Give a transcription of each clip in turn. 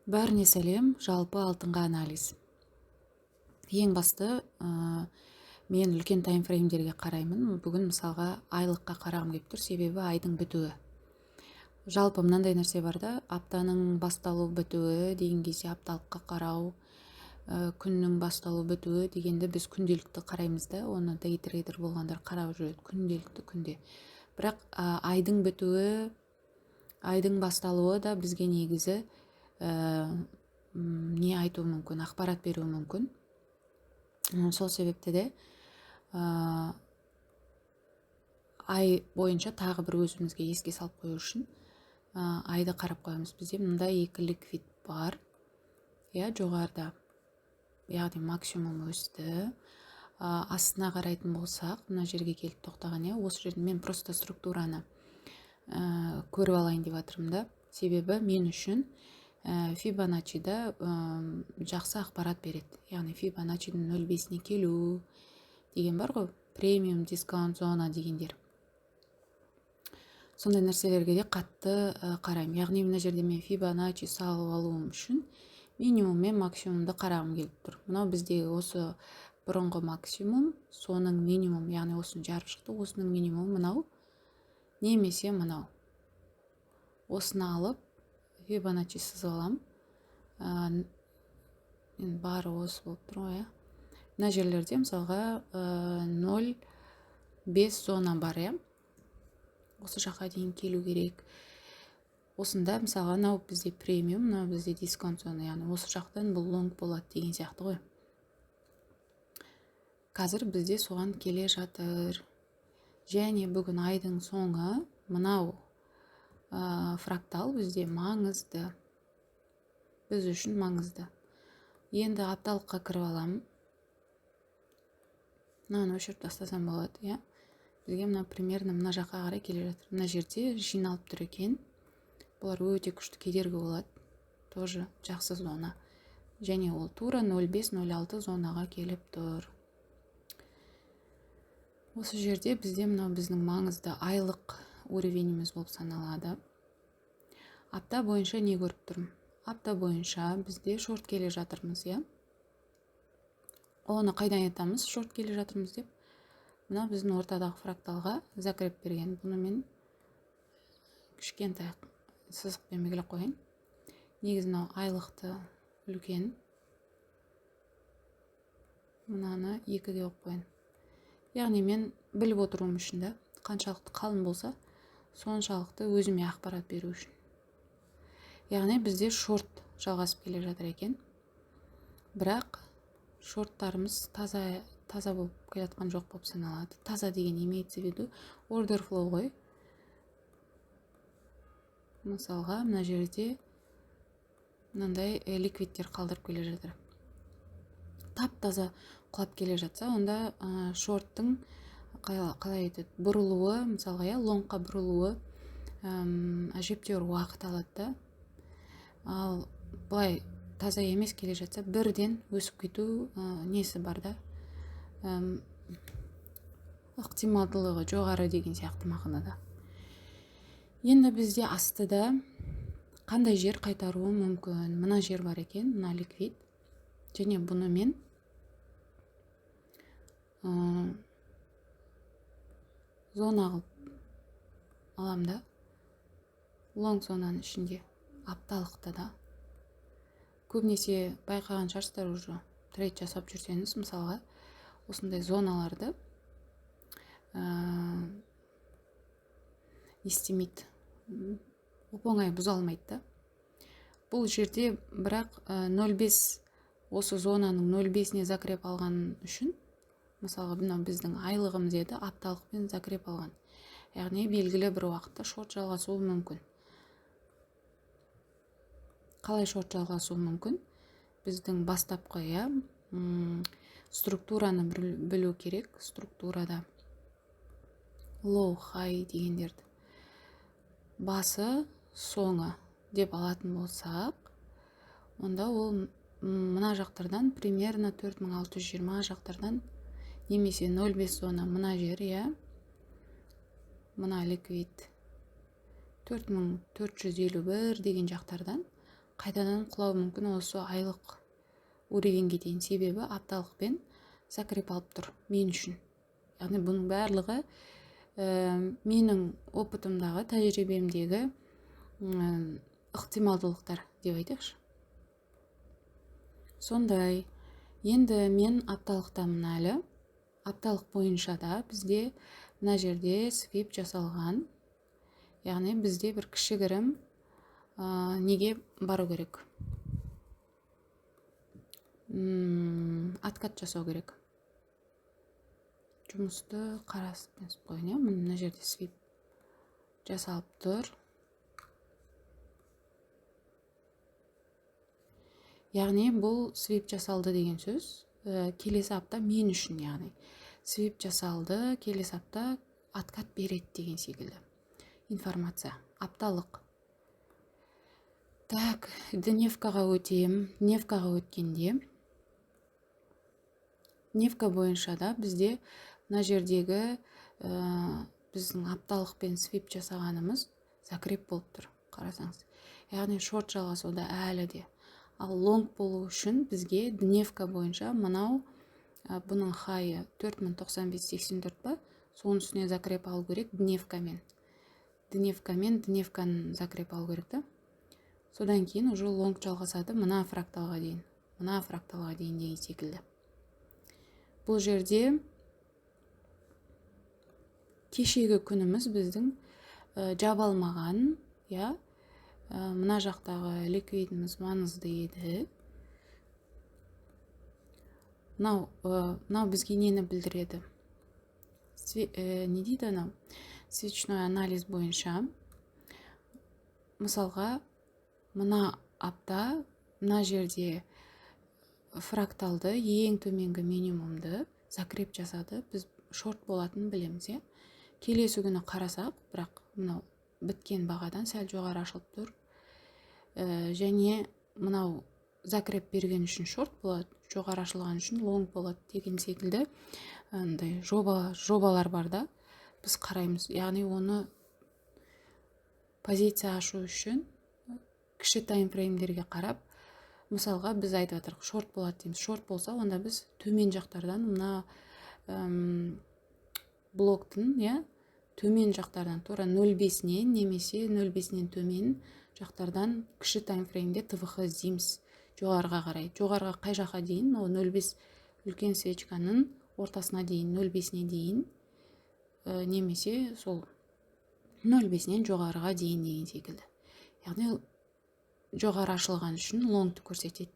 Бәріне сәлем, жалпы алтынға анализ. Ең басты, мен үлкен таймфреймдерге қараймын. Бүгін мысалға айлыққа қарағым келіп тұр, себебі айдың бітуі. Жалпы мынандай нәрсе бар да, аптаның басталу бітуі деген кезде апталыққа қарау, күннің басталу бітуі дегенді біз күнделікті қараймыз да, оны дейтрейдер болғандар қарап жүреді күнделікті күнде. Бірақ айдың бітуі, айдың басталуы да бізге негізі не айтуы мүмкін, ақпарат беруі мүмкін. Сол себепті де ай бойынша тағы бір өзімізге еске салып қою үшін айды қарап қоямыз. Бізде мындай екі ликвид бар, жоғарыда, яғни максимум өсті. Астына қарайтын болсақ, мына жерге келіп тоқтаған, осы жерде мен просто структураны көріп алайын деп жатырмын да, себебі мен үшін Фибоначчида жақсы ақпарат береді. Яғни Фибоначчидің 0,5-не келу деген бар ғой, премиум дискаунт зона дегендер. Сондай нәрселерге де қатты қараймын. Яғни мына жерде мен Фибоначчи салып алуым үшін минимум мен максимумды қарағым келіп тұр. Мынау біздегі осы бұрынғы максимум, соның минимум, яғни осыны жарып шықты, осының минимум мынау, немесе мынау. Осыны алып Фибоначчи сызып аламын. Бары осы болып тұр ғой. Мына жерлерде мысалға 0,5 зона бар. Осы жаққа дейін келу керек. Осында мысалға мынау бізде премиум, мынау бізде дискаунт зона, яғни осы жақтан бұл лонг болады деген сияқты ғой. Қазір бізде соған келе жатыр. Және бүгін айдың соңы мынау фрактал бізде маңызды. Біз үшін маңызды. Енді апталыққа кіріп аламын. Мынаны өшіріп тастасам болады, Бізге мына примерно мына жаққа қарай келе жатыр. Мына жерде жиналып тұр екен. Бұлар өте күшті кедергі болады. Тоже жақсы зона. Және ол тура 0,5-0,6 зонаға келіп тұр. Осы жерде бізде мынау біздің маңызды айлық уровеніміз болып саналады. Апта бойынша не көріп тұрмын? Апта бойынша бізде шорт келе жатырмыз, Оны қайдан айтамыз, шорт келе жатырмыз деп? Мына біздің ортадағы фракталға закреп берген. Бұны мен кішкентай сызықпен белгілеп қояйын. Негізі мынау айлықты үлкен. Мынаны 2-ге қойып қояйын. Яғни мен біліп отыруым үшін де, қаншалықты қалың болса, соншалықты өзіме ақпарат беру үшін. Яғни бізде шорт жалғасып келе жатыр екен. Бірақ шорттарымыз таза болып келатқан жоқ болып саналады. Таза деген имеется в виду order flow ғой. Мысалға, мына жерде мынандай ликвидтер қалдырып келе жатыр. Тап-таза құлап келе жатса, онда шорттың қалай етеді, бұрылуы, мысалға, лонгқа бұрылуы әжептәуір уақыт алады да. Ал былай таза емес келе жатса, бірден өсіп кету несі бар да, ықтималдылығы жоғары деген сияқты мағынада. Енді бізде астыда қандай жер қайтаруы мүмкін? Мына жер бар екен, мына ликвид. Және бұны мен зона қылып алам да, лонг зонаның ішінде, апталықта да. Көбінесе байқаған шығарсыздар, уже трейд жасап жүрсеңіз, мысалға, осындай зоналарды естемейді, оп-оңай бұза алмайды да. Бұл жерде бірақ 0,5 осы зонаның 0,5-не закреп алған үшін, мысалға, біздің айлығымыз еді, апталықпен закреп алған. Яғни белгілі бір уақытта шорт жалғасуы мүмкін. Қалай шорт жалғасуы мүмкін? Біздің бастапқы структураны білу керек. Структурада low, high дегендерді басы, соңы деп алатын болсақ, онда ол мына жақтардан примерно 4620 жақтардан, немесе 0,5 зона мына жер, мына ликвид 4451 деген жақтардан қайтадан құлауы мүмкін осы айлық уровеньге дейін. Себебі апталықпен закреп алып тұр мен үшін. Яғни бұның барлығы менің опытымдағы, тәжірибемдегі ықтималдылықтар деп айтайықшы. Сондай. Енді мен апталықтамын әлі. Апталық бойынша да бізде мына жерде свип жасалған. Яғни бізде бір кішігірім неге бару керек? Откат жасау керек. Жұмысты қарасып қойын. Мына жерде свип жасалып тұр. Яғни бұл свип жасалды деген сөз. Келесі апта мен үшін, яғни свип жасалды, келесі апта откат береді деген секілді информация. Апталық. Так, дневкаға өтем. Дневкаға өткенде дневка бойынша да бізде мына жердегі біздің апталықпен свип жасағанымыз закреп болып тұр. Қарасаңыз. Яғни шорт жалғасуда әлі де. Ал лонг болу үшін бізге дневка бойынша мынау бұның хайы 4095.84 ба? Соның үстіне закреп алу керек дневкамен. Дневканы закреп алу керек та. Содан кейін уже лонг жалғасады мына фракталға дейін. Мына фракталға дейін деген секілді. Бұл жерде кешегі күніміз біздің жабалмаған, я? Мына жақтағы ликвидіміз маңызды еді. Мынау бізге нені білдіреді? Не дейді анау? Свечной анализ бойынша. Мысалға, мына апта, мына жерде фракталды, ең төменгі минимумды закреп жасады. Біз шорт болатын білеміз. Келесі күні қарасақ, бірақ мынау біткен бағадан сәл жоғары ашылып тұр. Және мынау закреп берген үшін шорт болады, жоғары ашылған үшін лонг болады деген секілді жобалар бар да. Біз қараймыз. Яғни оны позиция ашу үшін кіші таймфреймдерге қарап, мысалға біз айтып жатырық, шорт болады дейміз. Шорт болса, онда біз төмен жақтардан мына блоктың, төмен жақтардан тура 0.5-нен немесе 0.5-нен төмен жақтардан кіші таймфреймде ТВХ іздейміз жоғарыға қарай. Жоғарыға қай жаққа дейін? 0.5 үлкен свечканың ортасына дейін, 0.5-не дейін, немесе сол 0.5-нен жоғарыға дейін деген секілді. Яғни жоғары ашылған үшін лонгты көрсетеді.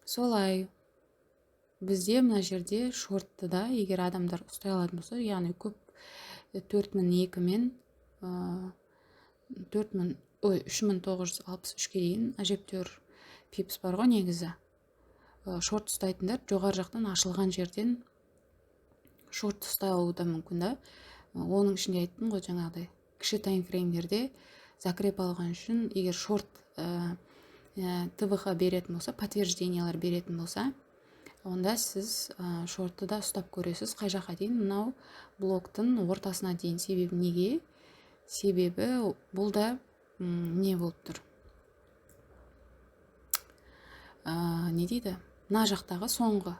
Солай бізде мына жерде шортты да, егер адамдар ұстай алатын болса, яғни көп 4002 мен 3963-ке дейін әжептәуір пипс бар ғой негізі. Шорт ұстайтындар жоғары жақтан ашылған жерден шорт ұстауы да мүмкін да. Оның ішінде айттым ғой жаңағыдай. Кіші таймфреймдерде закреп алған үшін, егер шорт ТВХ беретін болса, подтверждениялар беретін болса, онда сіз шортты да ұстап көресіз. Қай жаққа дейін? Мынау блоктың ортасына дейін. Себебі неге? Себебі бұл да не болып тұр? Не дейді? Мына жақтағы соңғы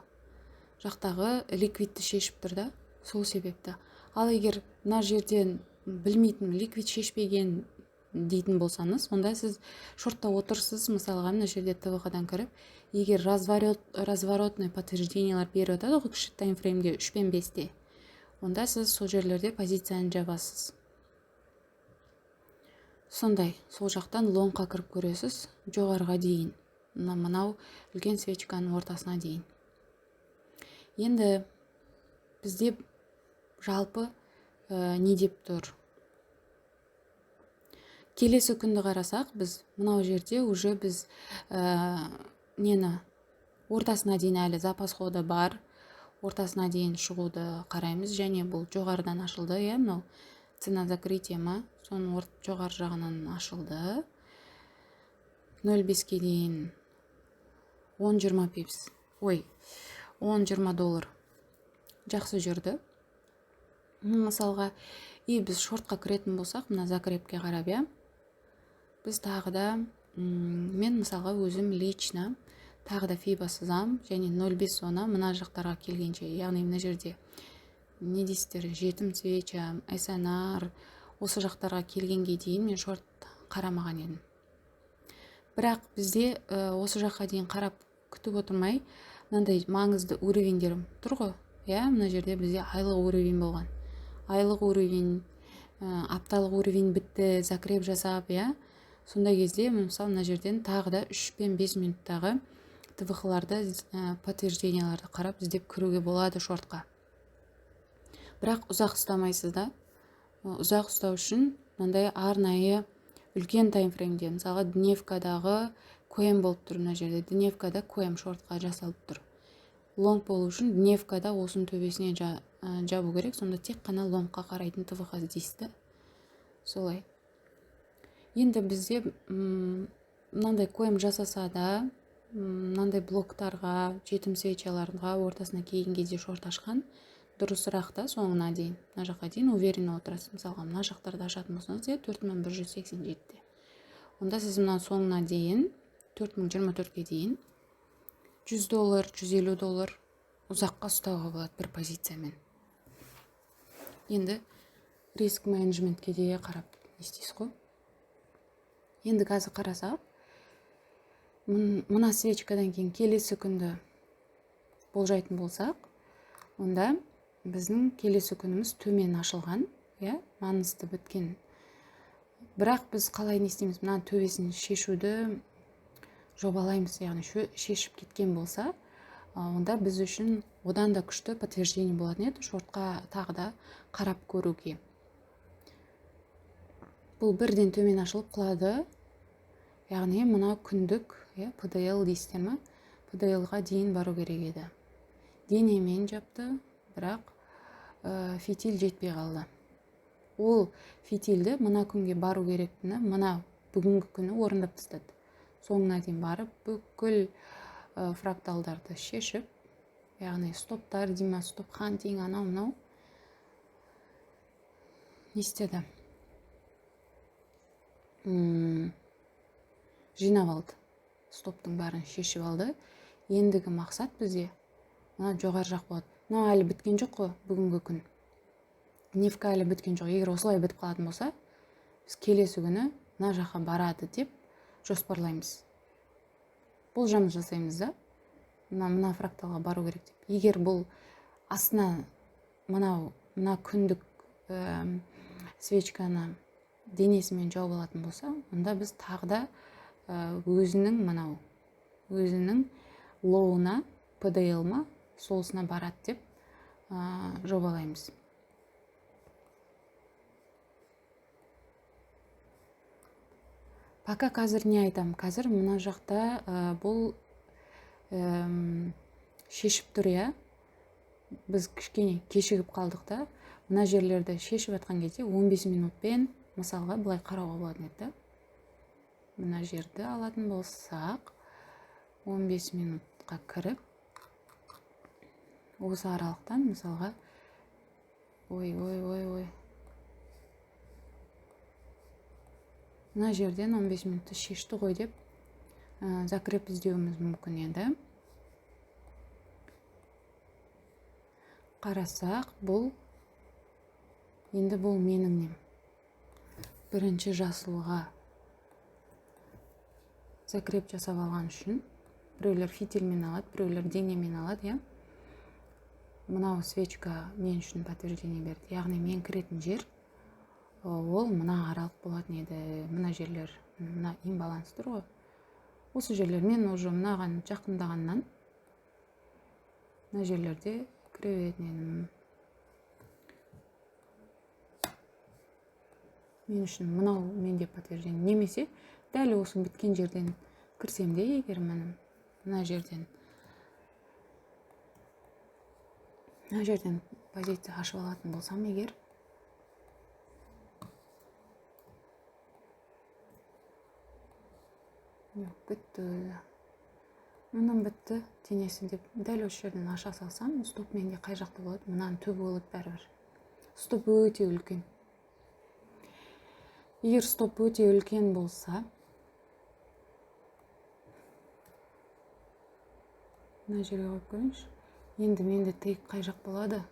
жақтағы ликвидті шешіп тұр да, сол себепті. Ал егер мына жерден білмейтін, ликвид шешпеген дейтін болсаңыз, онда сіз шортта отырсыз, мысалға мына жерде ТВХ-дан кіріп, егер разворотный подтверждениялар беріп өтеді ғой кіші таймфреймде 3 пен 5-те, онда сіз сол жерлерде позицияны жабасыз. Сондай, сол жақтан лонгқа кіріп көресіз, жоғарыға дейін, мынау үлкен свечканың ортасына дейін. Енді бізде жалпы не деп тұр? Келесі күнді қарасақ, біз мынау жерде уже біз нені ортасына дейін әлі запас ходы бар, ортасына дейін шығуды қараймыз, және бұл жоғарыдан ашылды, мынау цена закрытия ма, соның жоғары жағынан ашылды. 0.5-ке дейін 10-20 пипс, 10-20 доллар жақсы жүрді. Мысалға, біз шортқа кіретін болсақ, мына закрепке қарап, біз тағы да мен мысалға өзім лично тағы да фиба сызам, және 0,5 зона мына жақтарға келгенше, яғни мына жерде не дейсіздер, жетім свеча, айсанар, осы жақтарға келгенге дейін мен шорт қарамаған едім. Бірақ бізде осы жаққа дейін қарап күтіп отырмай, мынандай маңызды уровеньдер тұр ғой. Мына жерде бізде айлық уровень болған. Айлық уровень, апталық уровень бітті, закреп жасап, сондай кезде мысалы мына жерден тағы да 3 пен 5 минуттағы ТВХ-ларды, подтвержденияларды қарап іздеп кіруге болады шортқа. Бірақ ұзақ ұстамайсыз да. Ұзақ ұстау үшін мынандай арнайы үлкен таймфреймде, мысалға дневкадағы коем болып тұр мына жерде. Дневкада коем шортқа жасалып тұр. Лонг болу үшін дневкада осының төбесіне жабу керек, сонда тек қана лонгқа қарайтын ТВХ іздейсіз. Солай. Енді бізде мынандай коем жасаса да, мынандай блоктарға, жетім свечаларға ортасына келген кезде шорт ашқан дұрысырақ та соңына дейін. Мына жаққа дейін уверенно отырасыз. Мысалға мына жақтарды ашатын болсаңыз, 4187-де. Онда сіз мына соңына дейін, 4024-ге дейін $100, $150 ұзаққа ұстауға болады бір позициямен. Енді риск менеджментке де қарап естейсіз ғой. Енді қазір қарасақ, мына свечкадан кейін келесі күнді болжайтын болсақ, онда біздің келесі күніміз төмен ашылған, маңызды біткен. Бірақ біз қалай не істейміз? Мына төбесін шешуді жобалаймыз, яғни шешіп кеткен болса, онда біз үшін одан да күшті подтверждение болатын еді шортқа тағы да қарап көруге. Бұл бірден төмен ашылып құлады, яғни мына күндік PDL дейсіздер ме? PDL-ға дейін бару керек еді. Денемен жапты, бірақ фитиль жетпей қалды. Ол фитильді мына күнге бару керектіні мына бүгінгі күні орындап тастады. Соңына дейін барып, бүкіл фракталдарды шешіп, яғни стоптар, стоп хантинг, анау-мынау не істеді? Жинап алды. Стоптың барын шешіп алды. Ендігі мақсат бізде мына жоғары жақ болады. Мына әлі біткен жоқ қой бүгінгі күн. Дневка әлі біткен жоқ. Егер осылай бітіп қалатын болса, біз келесі күні мына жаққа барады деп жоспарлаймыз. Болжам жасаймыз да. Мына фракталға бару керек деп. Егер бұл астына мына күндік свечканы денесімен жауып алатын болса, онда біз тағы да өзінің лоуына, PDL-ма, солысына барады деп жобалаймыз. Пока қазір не айтам? Қазір мына жақта бұл шешіп тұр, біз кішкене кешігіп қалдық та, мына жерлерді шешіп атқан кезде 15 минутпен мысалға бұлай қарауға болатын еді. Мына жерді алатын болсақ, 15 минутқа кіріп, осы аралықтан мысалға мына жерден 15 минутты шешті ғой деп закреп іздеуіміз мүмкін еді. Қарасақ, енді бұл менің нем. Бірінші жасылға закреп жасап алған үшін біреулер фитильмен алады, біреулер денемен алады, Мынау свечка мен үшін подтверждение берді. Яғни мен кіретін жер ол мына аралық болатын еді. Мына жерлер, мына имбаланс тұр ғой. Осы жерлер мен уже мынаған жақындағаннан мына жерлерде кіре беретін едім. Мен үшін мынау менде подтверждение. Немесе дәл осы біткен жерден кірсем де, егер мына жерден позиция ашып алатын болсам, егер бітті, мұның бітті денесі деп дәл осы жерден аша салсам, стоп менде қай жақта болады? Мұнан түбі болады бәрібір. Стоп өте үлкен. Егер стоп өте үлкен болса, мына жерге қойып көрейінші. Енді менде тек қай жақ болады?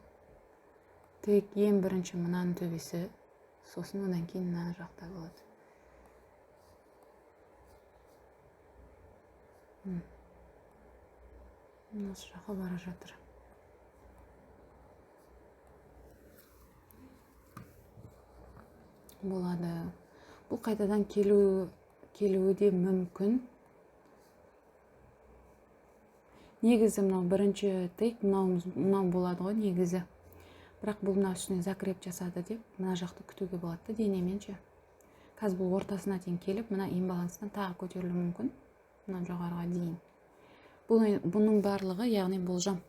Тек ең бірінші мынаның төбесі, сосын одан кейін мына жақта болады. Осы жаққа бара жатыр. Болады. Бұл қайтадан келуі де мүмкін. Негізі мынау бірінші тек мынау болады ғой негізі. Бірақ бұл мына үстіне закреп жасады деп, мына жақты күтуге болады денеменше. Қазір бұл ортасына тең келіп, мына имбаланстан тағы көтерілуі мүмкін. Мына жоғарыға дейін. Бұның барлығы, яғни болжам.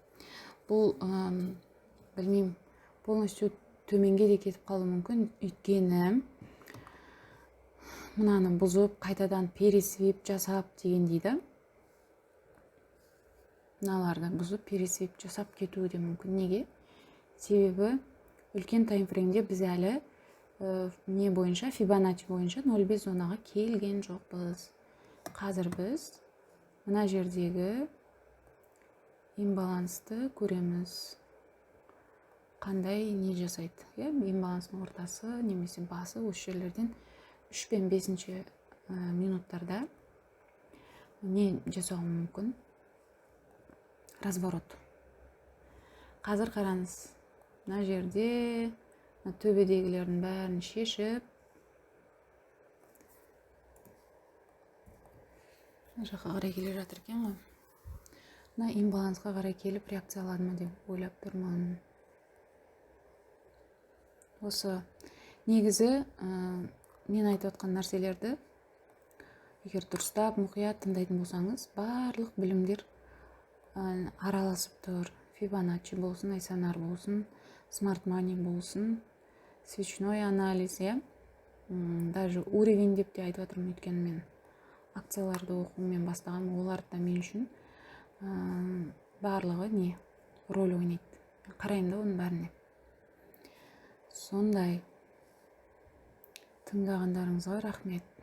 Бұл, білмеймін, полностью төменге де кетіп қалуы мүмкін. Өйткені мынаны бұзып, қайтадан пересвип жасап деген дейді. Мыналарды бұзып, пересвип жасап кетуі де мүмкін. Неге? Себебі үлкен таймфреймде біз әлі не бойынша, Фибоначчи бойынша 0,5 зонаға келген жоқпыз. Қазір біз мына жердегі имбалансты көреміз. Қандай не жасайды? Имбаланстың ортасы немесе басы осы жерлерден 3 пен 5 минуттарда не жасауы мүмкін? Разворот. Қазір қараңыз, мына жерде төбедегілердің бәрін шешіп, мына жаққа қарай келе жатыр екен ғой. Мына имбалансқа қарай келіп реакциялады ма деп ойлап тұрмын. Осы негізі мен айтып отқан нәрселерді егер дұрыстап мұқият тыңдайтын болсаңыз, барлық білімдер араласып тұр. Фибоначчи болсын, Айсанар болсын, Smart Money болсын, свечной анализ, даже уровень деп те айтып отырмын, өйткені мен акцияларды оқумен бастаған, оларды да мен үшін барлығы не роль ойнайды. Қараймын да оның бәріне. Сондай. Тыңдағандарыңызға рахмет.